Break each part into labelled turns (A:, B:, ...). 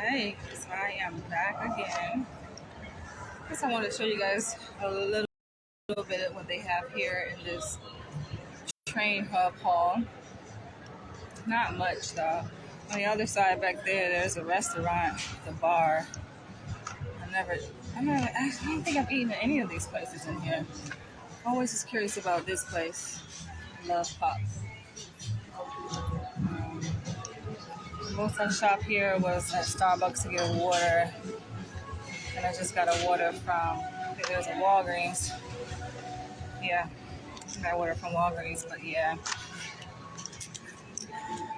A: Hey, so I am back again. Guess I want to show you guys a little bit of what they have here in this train hub hall. Not much though. On the other side back there, there's a restaurant, the bar. I don't think I've eaten at any of these places in here. Always just curious about this place. Love Pop. Most I shop here was at Starbucks to get a water. And I just got a water from, I think there's a Walgreens. Yeah, I got water from Walgreens, but yeah.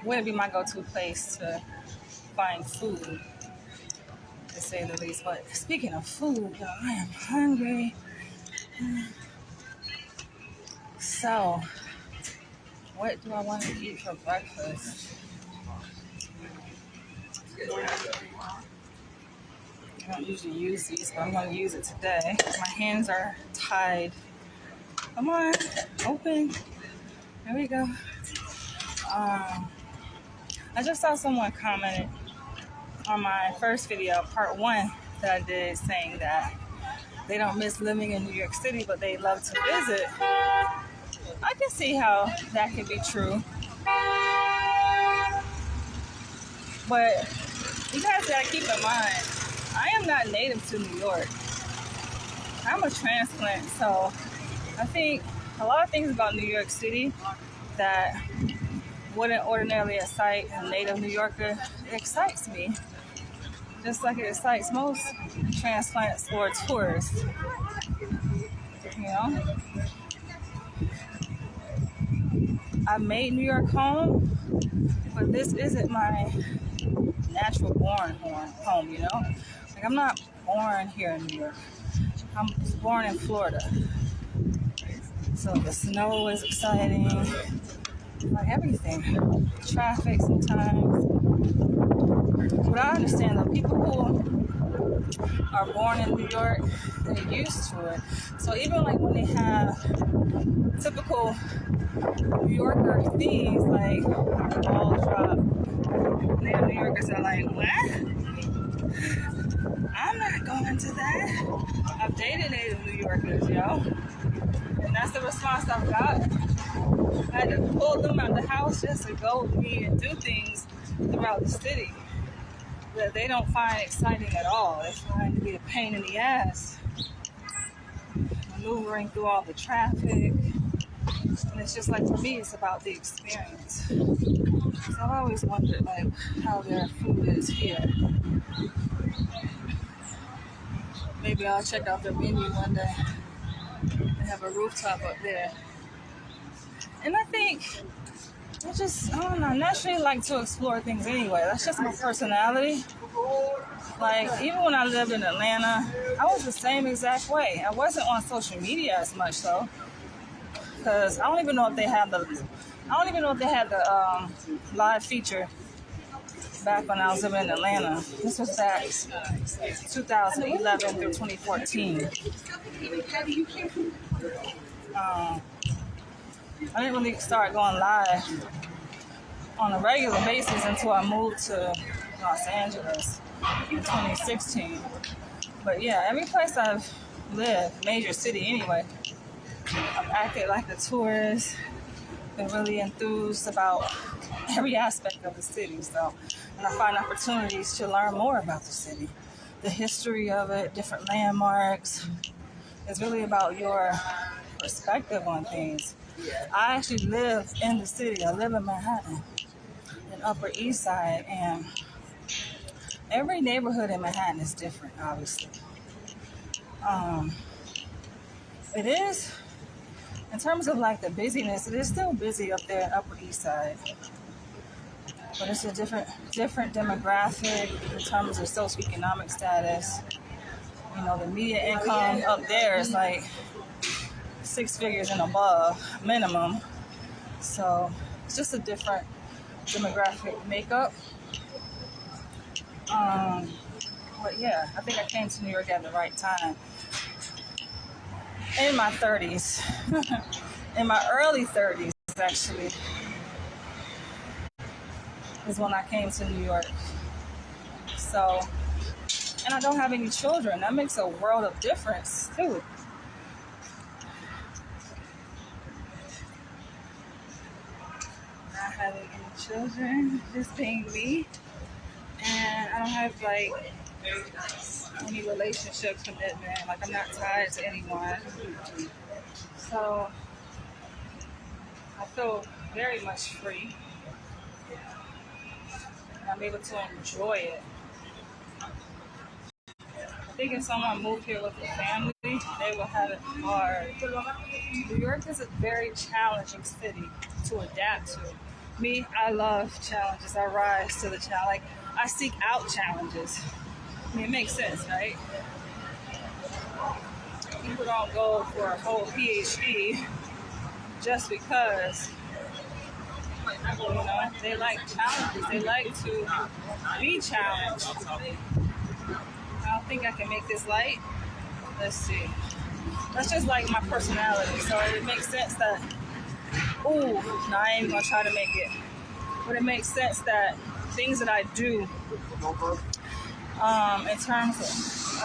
A: Would be my go-to place to find food, to say the least. But speaking of food, y'all, I am hungry. So, what do I want to eat for breakfast? I don't usually use these, but I'm going to use it today. My hands are tied. Come on, open. There we go. I just saw someone comment on my first video, part 1, that I did, saying that they don't miss living in New York City, but they love to visit. I can see how that could be true. But you guys gotta keep in mind, I am not native to New York. I'm a transplant, so I think a lot of things about New York City that wouldn't ordinarily excite a native New Yorker, it excites me. Just like it excites most transplants or tourists. You know? I made New York home, but this isn't my natural born home, you know? Like, I'm not born here in New York. I was born in Florida. So the snow is exciting, like everything. Traffic sometimes. But I understand that people who are born in New York, they're used to it. So even like when they have typical New Yorker things, like ball drop, native New Yorkers are like, what? I'm not going to that. I've dated native New Yorkers, yo. And that's the response I've got. I had to pull them out of the house just to go with me and do things throughout the city that they don't find exciting at all. They find to be a pain in the ass. Maneuvering through all the traffic. And it's just like, for me, it's about the experience. So I've always wondered, like, how their food is here. Maybe I'll check out their menu one day. They have a rooftop up there. And I think I don't know, naturally like to explore things anyway. That's just my personality. Like, even when I lived in Atlanta, I was the same exact way. I wasn't on social media as much, though. Because I don't even know if they had the live feature back when I was living in Atlanta. This was back 2011 through 2014. I didn't really start going live on a regular basis until I moved to Los Angeles in 2016. But yeah, every place I've lived, major city anyway, I've acted like a tourist, been really enthused about every aspect of the city. So, and I find opportunities to learn more about the city, the history of it, different landmarks. It's really about your perspective on things. I actually live in the city. I live in Manhattan, in Upper East Side, and every neighborhood in Manhattan is different, obviously. It is, in terms of like the busyness, it is still busy up there in Upper East Side. But it's a different demographic in terms of socioeconomic status. You know, the media income up there is like 6 figures and above minimum. So it's just a different demographic makeup. But yeah, I think I came to New York at the right time. In my 30s. In my early 30s, actually, is when I came to New York. So, and I don't have any children. That makes a world of difference too. Not having any children, just being me, and I don't have like any relationship commitment. Like I'm not tied to anyone. So I feel very much free. And I'm able to enjoy it. I think if someone moved here with a family, they will have it hard. New York is a very challenging city to adapt to. Me, I love challenges. I rise to the challenge. Like, I seek out challenges. I mean, it makes sense, right? People don't go for a whole PhD just because, you know, they like challenges. They like to be challenged. I don't think I can make this light. Let's see. That's just like my personality. So it makes sense that, ooh, no, I ain't gonna try to make it. But it makes sense that things that I do in terms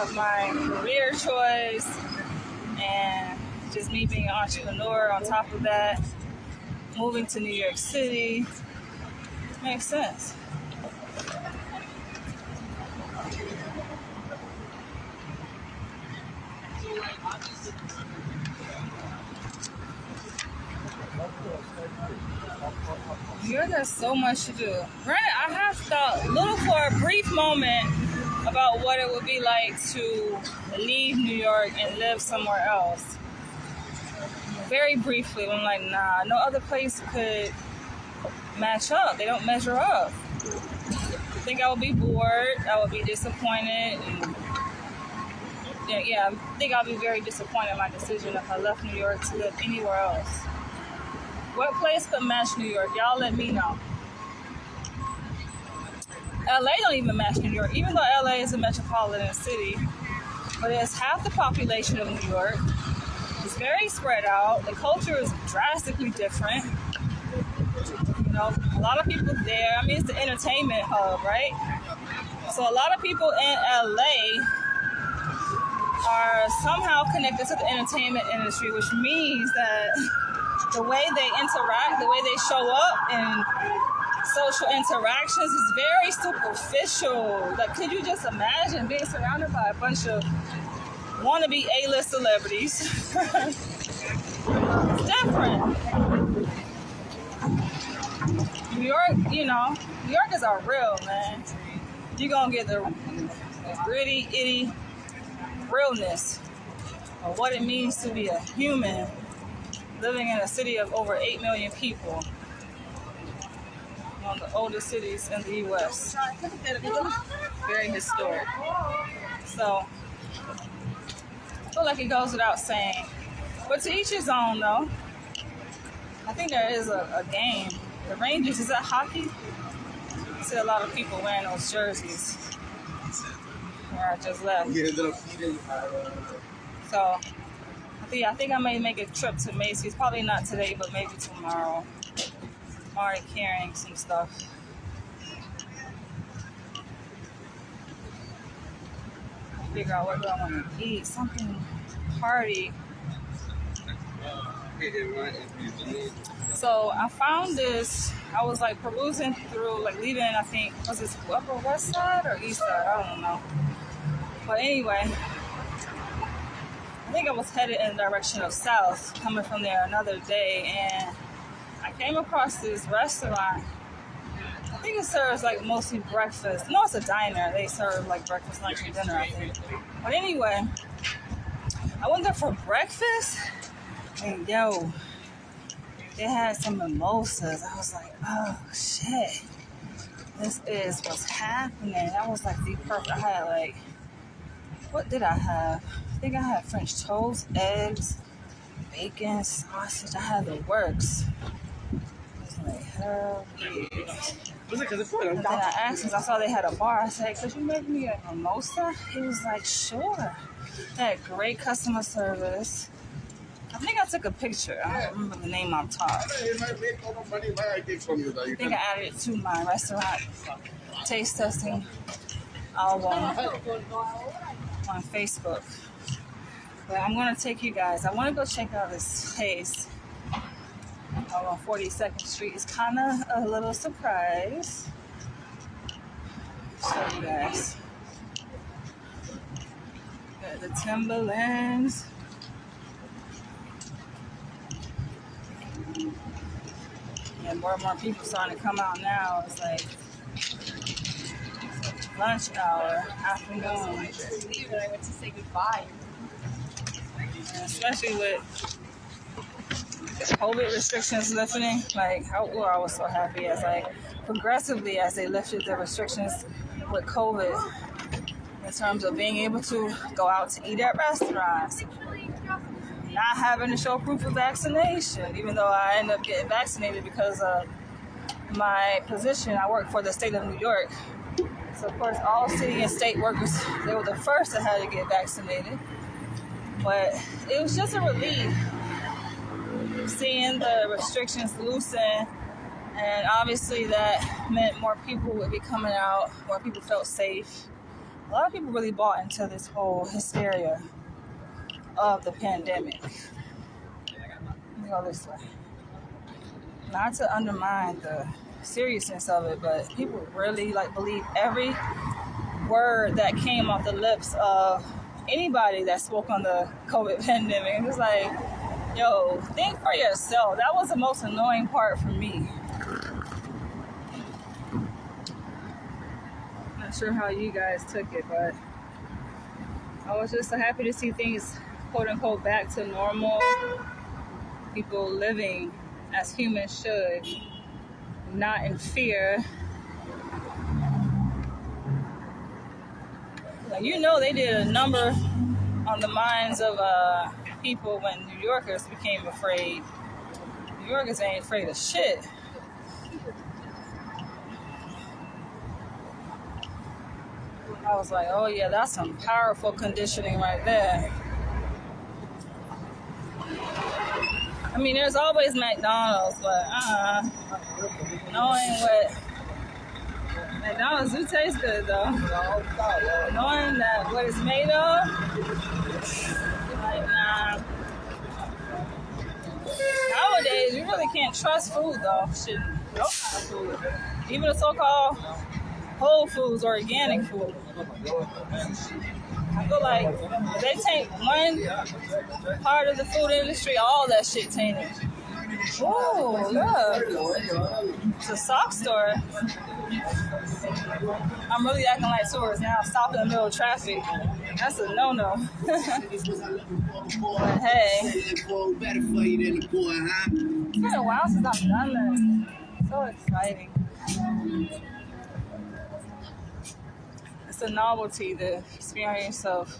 A: of my career choice and just me being an entrepreneur on top of that, moving to New York City, makes sense. Here there's so much to do. Granted, I have thought little for a brief moment about what it would be like to leave New York and live somewhere else. Very briefly, I'm like, nah, no other place could match up. They don't measure up. I think I would be bored. I would be disappointed. And yeah, I think I'll be very disappointed in my decision if I left New York to live anywhere else. What place could match New York? Y'all let me know. LA don't even match New York, even though LA is a metropolitan city, but it's half the population of New York. It's very spread out. The culture is drastically different. You know, a lot of people there. I mean, it's the entertainment hub, right? So a lot of people in LA are somehow connected to the entertainment industry, which means that the way they interact, the way they show up in social interactions is very superficial. Like, could you just imagine being surrounded by a bunch of wannabe A-list celebrities? It's different. New York, you know, New Yorkers are real, man. You're gonna get the gritty, itty realness of what it means to be a human living in a city of over 8 million people, one of the oldest cities in the U.S. Very historic. So, I feel like it goes without saying. But to each his own, though. I think there is a game. The Rangers, is that hockey? I see a lot of people wearing those jerseys where I just left. So, I think I may make a trip to Macy's. Probably not today, but maybe tomorrow. I'm already carrying some stuff. Figure out what do I want to eat. Something hearty. So I found this. I was like perusing through, like leaving, I think, was this Upper West Side or East Side? I don't know. But anyway, I think I was headed in the direction of South, coming from there another day, and I came across this restaurant. I think it serves like mostly breakfast. No, it's a diner. They serve like breakfast, lunch, and dinner, I think. But anyway, I went there for breakfast, and yo, they had some mimosas. I was like, oh shit, this is what's happening. That was like the perfect. I had like, what did I have? I think I had French toast, eggs, bacon, sausage. I had the works. I was like, hell yeah. And then I asked him, I saw they had a bar. I said, could you make me a mimosa? He was like, sure. They had great customer service. I think I took a picture. I don't remember the name on top. I think I added it to my restaurant taste testing album on Facebook. But I'm gonna take you guys. I want to go check out this place on 42nd Street. It's kind of a little surprise. Show you guys. Got the Timberlands. And more and more people starting to come out now. It's like lunch hour, afternoon.
B: I went to say goodbye.
A: And especially with COVID restrictions lifting, like I was so happy as like progressively as they lifted the restrictions with COVID in terms of being able to go out to eat at restaurants, not having to show proof of vaccination, even though I ended up getting vaccinated because of my position. I work for the state of New York. So of course all city and state workers, they were the first that had to get vaccinated. But it was just a relief seeing the restrictions loosen, and obviously that meant more people would be coming out, more people felt safe. A lot of people really bought into this whole hysteria of the pandemic. Let me go this way. Not to undermine the seriousness of it, but people really believe every word that came off the lips of anybody that spoke on the COVID pandemic. It was like, yo, think for yourself. That was the most annoying part for me. Not sure how you guys took it, but I was just so happy to see things, quote unquote, back to normal. People living as humans should, not in fear. You know, they did a number on the minds of people when New Yorkers became afraid. New Yorkers ain't afraid of shit. I was like, oh yeah, that's some powerful conditioning right there. I mean, there's always McDonald's, but knowing what McDonald's do taste good though. Knowing that what it's made of, like nah. Nowadays, you really can't trust food though. Shit, no kind of food. Even the so-called whole foods, organic food. I feel like if they take one part of the food industry, all that shit tainted. Oh, look. It's a sock store. I'm really acting like tourists now. I'm stopping in the middle of traffic. That's a no-no. But hey. It's been a while since I've done this. So exciting. It's a novelty, the experience of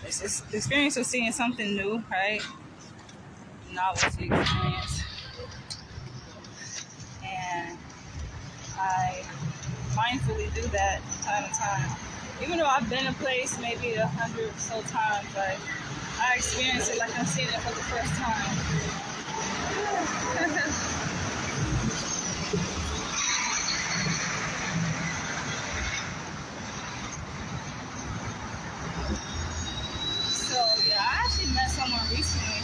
A: it's the experience of seeing something new, right? Novelty experience. And I mindfully do that from time to time. Even though I've been in a place maybe 100 or so times, like I experience it like I'm seeing it for the first time. So yeah, I actually met someone recently,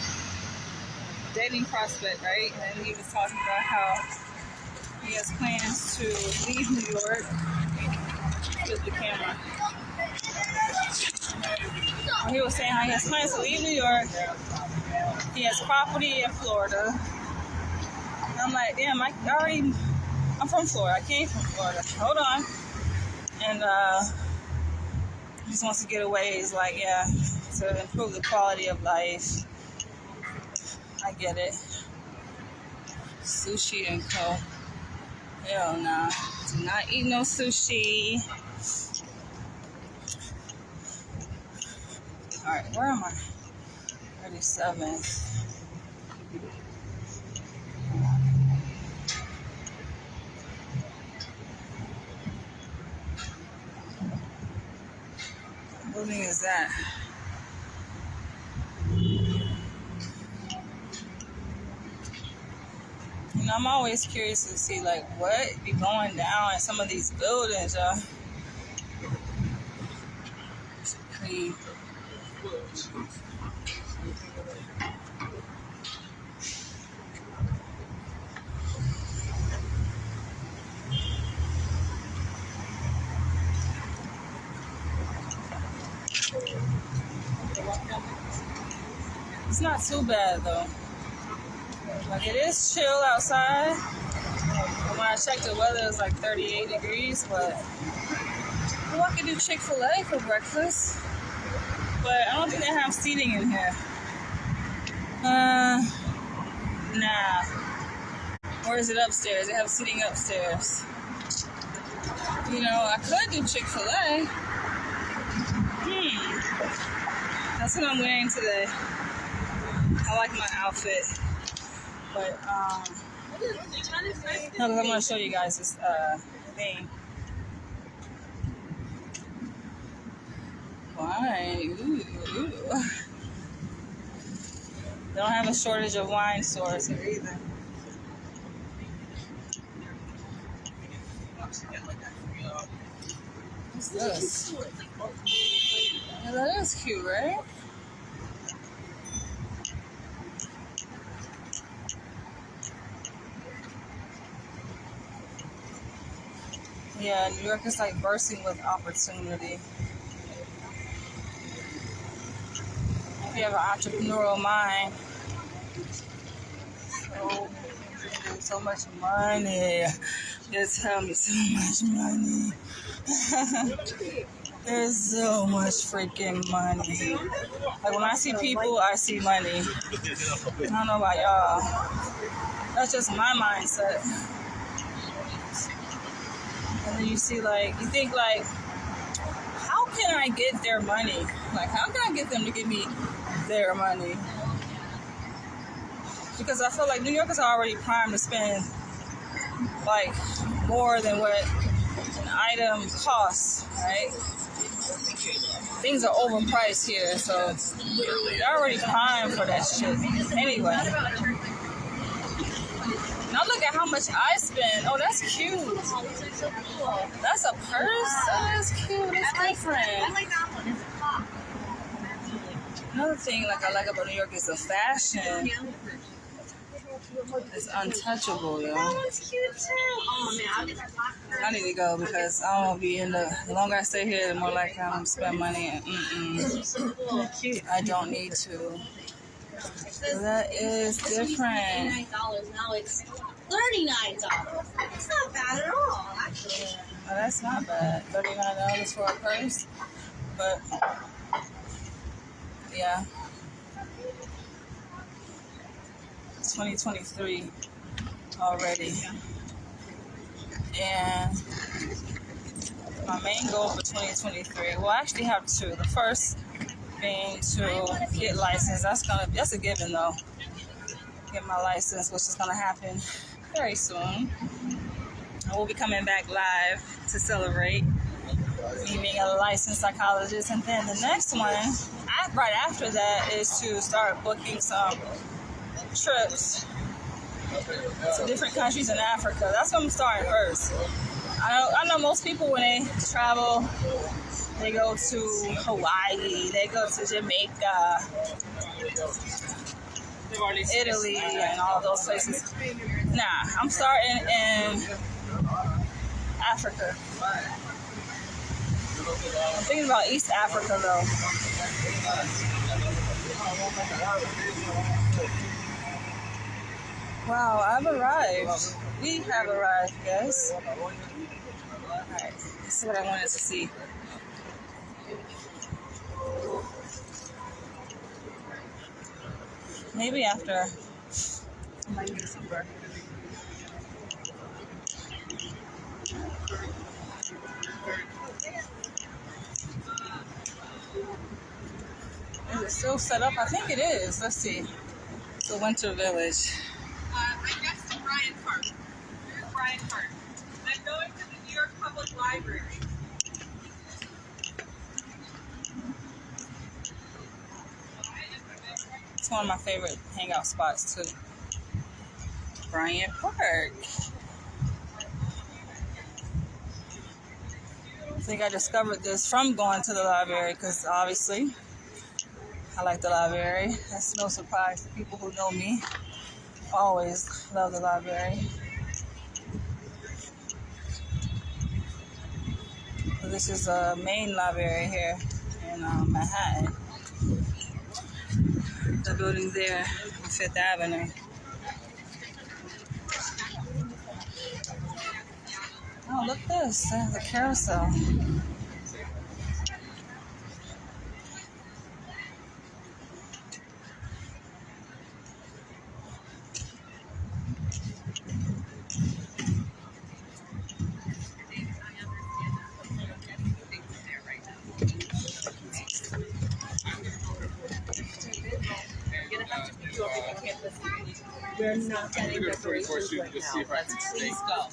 A: dating prospect, right? And he was talking about how he has plans to leave New York with the camera. He was saying how he has plans to leave New York. He has property in Florida. And I'm like, damn, I'm from Florida. I came from Florida. Hold on. And he just wants to get away. He's like, yeah, to improve the quality of life. I get it. Sushi and co. Hell nah. Do not eat no sushi. Alright, where am I? 37th. What building is that? You know, I'm always curious to see like what be going down in some of these buildings, y'all. It's pretty. It's not too bad though. Like it is chill outside. When I checked the weather, it was like 38 degrees, but well, I could do Chick-fil-A for breakfast. But I don't think they have seating in here. Nah. Or is it upstairs? They have seating upstairs. You know, I could do Chick-fil-A. That's what I'm wearing today. I like my outfit. But, no, because I'm going to show you guys this thing. Wine. Ooh. They don't have a shortage of wine stores here either. What's this? Yeah, that is cute, right? Yeah, New York is like bursting with opportunity. If you have an entrepreneurial mind, so much money. Just tell me so much money. There's so much freaking money. Like when I see people, I see money. I don't know about y'all. That's just my mindset. And then you see like, you think like, how can I get their money? Like how can I get them to give me their money? Because I feel like New Yorkers are already primed to spend like more than what an item costs, right? Things are overpriced here, so they're already primed for that shit. Anyway, now look at how much I spend. Oh, that's cute. That's a purse. Oh, that's cute. That's different.
B: I like that one. It's a pop.
A: Another thing like I like about New York is the fashion. It's untouchable, yo.
B: That one's cute too. Oh man, I'll get that pop.
A: I need to go because I won't be in the longer I stay here, the more likely I'm going to spend money. I don't need to. That is different.
B: $89. Now it's $39. It's not bad at all, actually.
A: Oh, that's not bad. $39 for a purse. But, yeah. It's 2023 already. And my main goal for 2023, well, I actually have two. The first being to get licensed. That's a given though. Get my license, which is gonna happen very soon. I will be coming back live to celebrate me being a licensed psychologist, and then the next one, right after that, is to start booking some trips to different countries in Africa. That's what I'm starting first. I know most people when they travel, they go to Hawaii, they go to Jamaica, Italy, and all those places. Nah, I'm starting in Africa. I'm thinking about East Africa though. Wow, I've arrived. We have arrived, guys. Alright, this is what I wanted to see. Maybe after I might get some burger. Is it still set up? I think it is. Let's see. The Winter Village.
B: I'm next to Brian Park. Here's Brian Park. I'm going to the New York Public Library.
A: It's one of my favorite hangout spots too. Bryant Park. I think I discovered this from going to the library because obviously I like the library. That's no surprise to people who know me. Always love the library. So this is a main library here in Manhattan. The building there on Fifth Avenue. Oh, look at this. There's a carousel.
B: We're not getting decorations right now. Let's please go.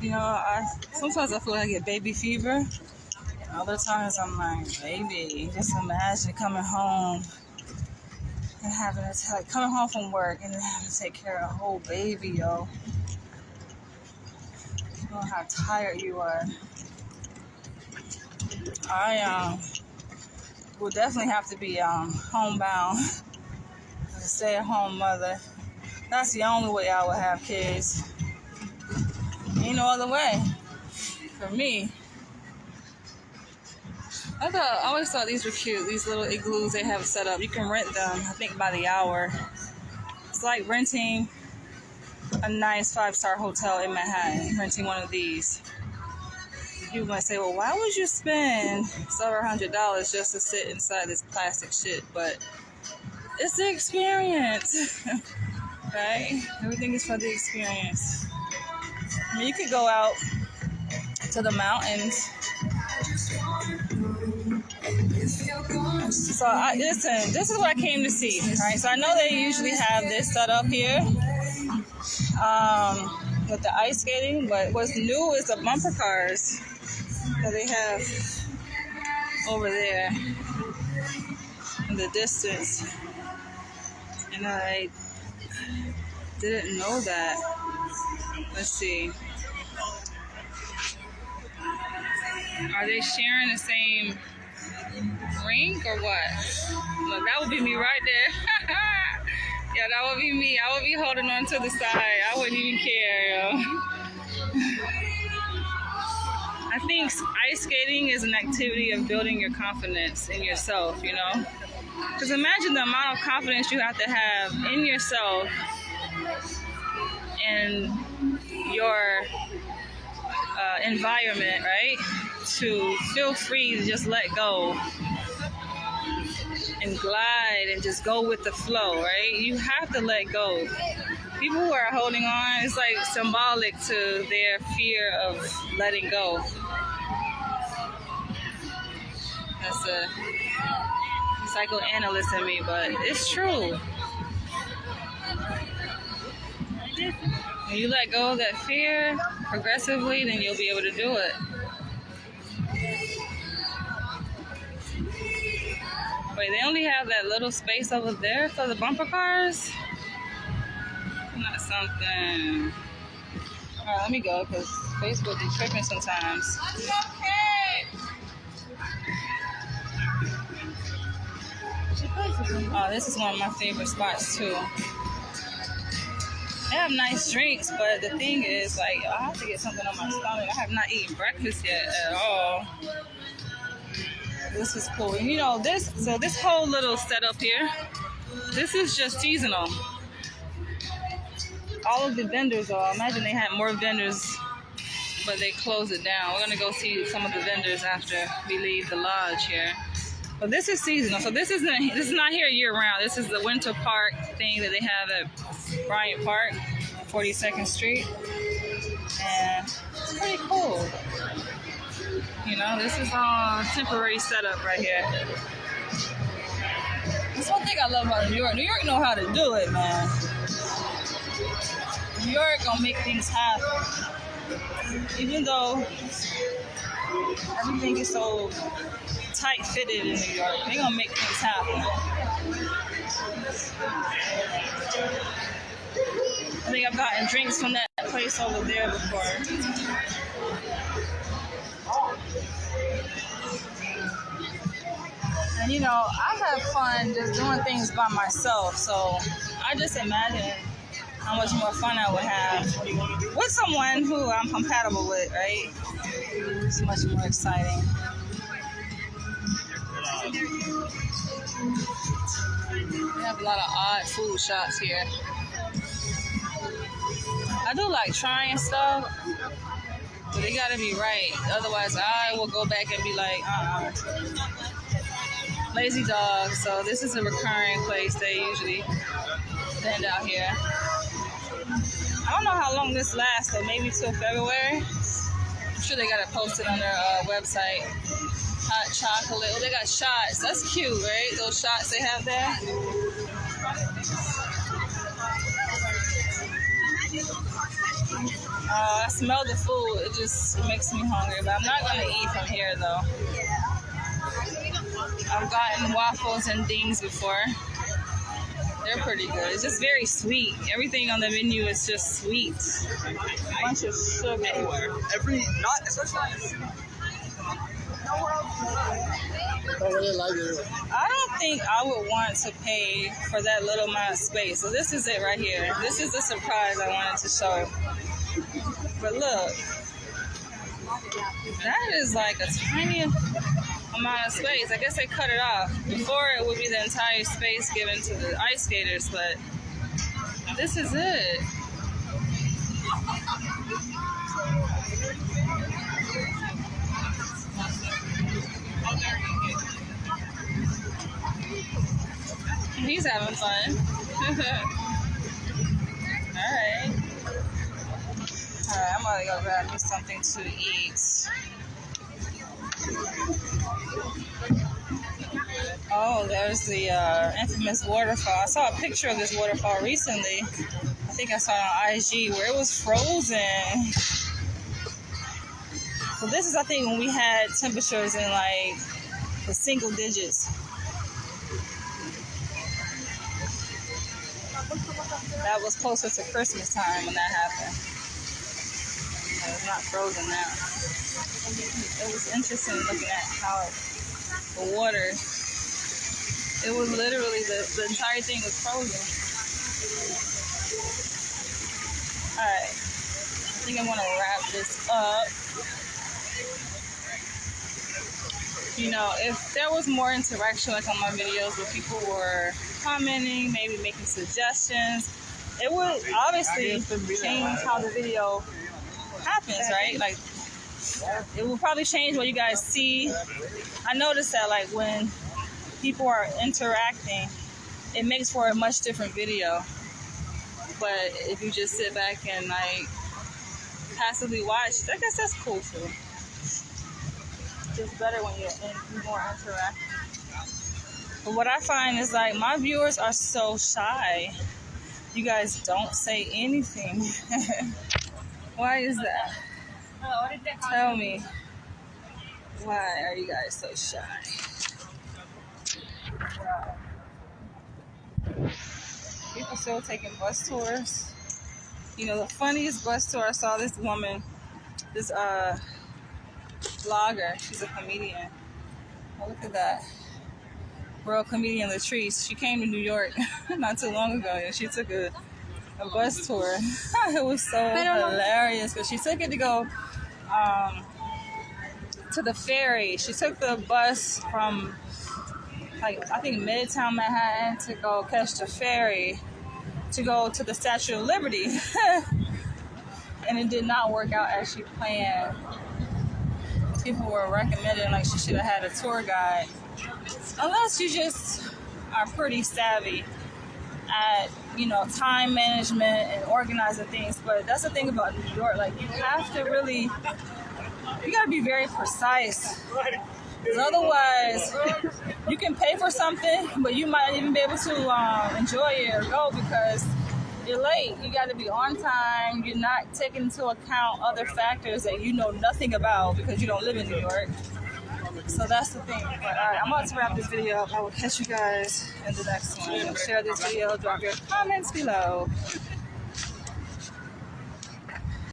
A: You know, sometimes I feel like I get baby fever. Other times I'm like, baby, just imagine coming home and having to coming home from work and then having to take care of a whole baby, yo. You know how tired you are. I will definitely have to be homebound, a stay-at-home mother. That's the only way I would have kids. Ain't no other way for me. I always thought these were cute. These little igloos they have set up. You can rent them, I think, by the hour. It's like renting a nice 5-star hotel in Manhattan, renting one of these. People might say, well, why would you spend several $100s just to sit inside this plastic shit? But it's the experience, right? Everything is for the experience. I mean, you could go out to the mountains. So, listen, this is what I came to see, right? So I know they usually have this set up here with the ice skating, but what's new is the bumper cars that they have over there in the distance. And I didn't know that. Let's see. Are they sharing the same rink or what? Look, that would be me right there. Yeah, that would be me. I would be holding on to the side. I wouldn't even care, yo. I think ice skating is an activity of building your confidence in yourself, you know? Because imagine the amount of confidence you have to have in yourself and your environment, right? To feel free to just let go and glide and just go with the flow, right? You have to let go. People who are holding on, it's like symbolic to their fear of letting go. That's a psychoanalyst in me, but it's true. When you let go of that fear progressively, then you'll be able to do it. Wait, they only have that little space over there for the bumper cars? Not something. Alright, let me go because Facebook be tripping sometimes. Oh, this is one of my favorite spots too. They have nice drinks, but the thing is, like, I have to get something on my stomach. I have not eaten breakfast yet at all. This is cool. And you know, this whole little setup here, this is just seasonal. All of the vendors are, imagine they had more vendors, but they closed it down. We're gonna go see some of the vendors after we leave the lodge here. But this is seasonal, so this is not here year round. This is the winter park thing that they have at Bryant Park, 42nd Street, and it's pretty cool. You know, this is all temporary setup right here. That's one thing I love about New York. New York know how to do it, man. New York gonna make things happen. Even though everything is so tight fitted in New York. They're gonna make things happen. I think I've gotten drinks from that place over there before. And you know, I have fun just doing things by myself, so I just imagine how much more fun I would have with someone who I'm compatible with, right? It's much more exciting. We have a lot of odd food shops here. I do like trying stuff, but they gotta be right. Otherwise, I will go back and be like, Lazy Dog. So this is a recurring place they usually stand out here. I don't know how long this lasts, though. Maybe till February. I'm sure they got it posted on their website. Hot chocolate. Oh, they got shots. That's cute, right? Those shots they have there. I smell the food. It just makes me hungry. But I'm not going to eat from here, though. I've gotten waffles and things before. They're pretty good. It's just very sweet. Everything on the menu is just sweet. A bunch of sugar.
C: Anywhere.
A: I don't think I would want to pay for that little amount of space. So this is it right here. This is the surprise I wanted to show. But look, that is like a tiny amount of space. I guess they cut it off. Before it would be the entire space given to the ice skaters, but this is it. He's having fun. Alright, I'm gonna go grab me something to eat. Oh, there's the infamous waterfall. I saw a picture of this waterfall recently. I think I saw it on IG where it was frozen. So this is, I think, when we had temperatures in like the single digits. That was closer to Christmas time when that happened. It's not frozen now. It was interesting looking at how the water, it was literally, the entire thing was frozen. Alright, I think I'm going to wrap this up. You know, if there was more interaction like on my videos where people were commenting, maybe making suggestions, it would obviously change how the video happens, right? Like, it will probably change what you guys see. I noticed that, like, when people are interacting, it makes for a much different video. But if you just sit back and, like, passively watch, I guess that's cool, too. It's better when you're more interactive. But what I find is, like, my viewers are so shy. You guys don't say anything. Why is that? Tell me. Why are you guys so shy? Wow. People still taking bus tours. You know, the funniest bus tour, I saw this woman, this vlogger. She's a comedian. Oh, look at that. World comedian Latrice. She came to New York not too long ago, and she took a bus tour. It was so hilarious because she took it to go to the ferry. She took the bus from, like, I think Midtown Manhattan to go catch the ferry to go to the Statue of Liberty. And it did not work out as she planned. People were recommending, like, she should have had a tour guide. Unless you just are pretty savvy at, you know, time management and organizing things. But that's the thing about New York. Like, you have to really, you got to be very precise. Because otherwise, you can pay for something, but you might not even be able to enjoy it or go because you're late. You got to be on time. You're not taking into account other factors that you know nothing about because you don't live in New York. So that's the thing. But all right, I'm about to wrap this video up. I will catch you guys in the next one. Share this video, drop your comments below.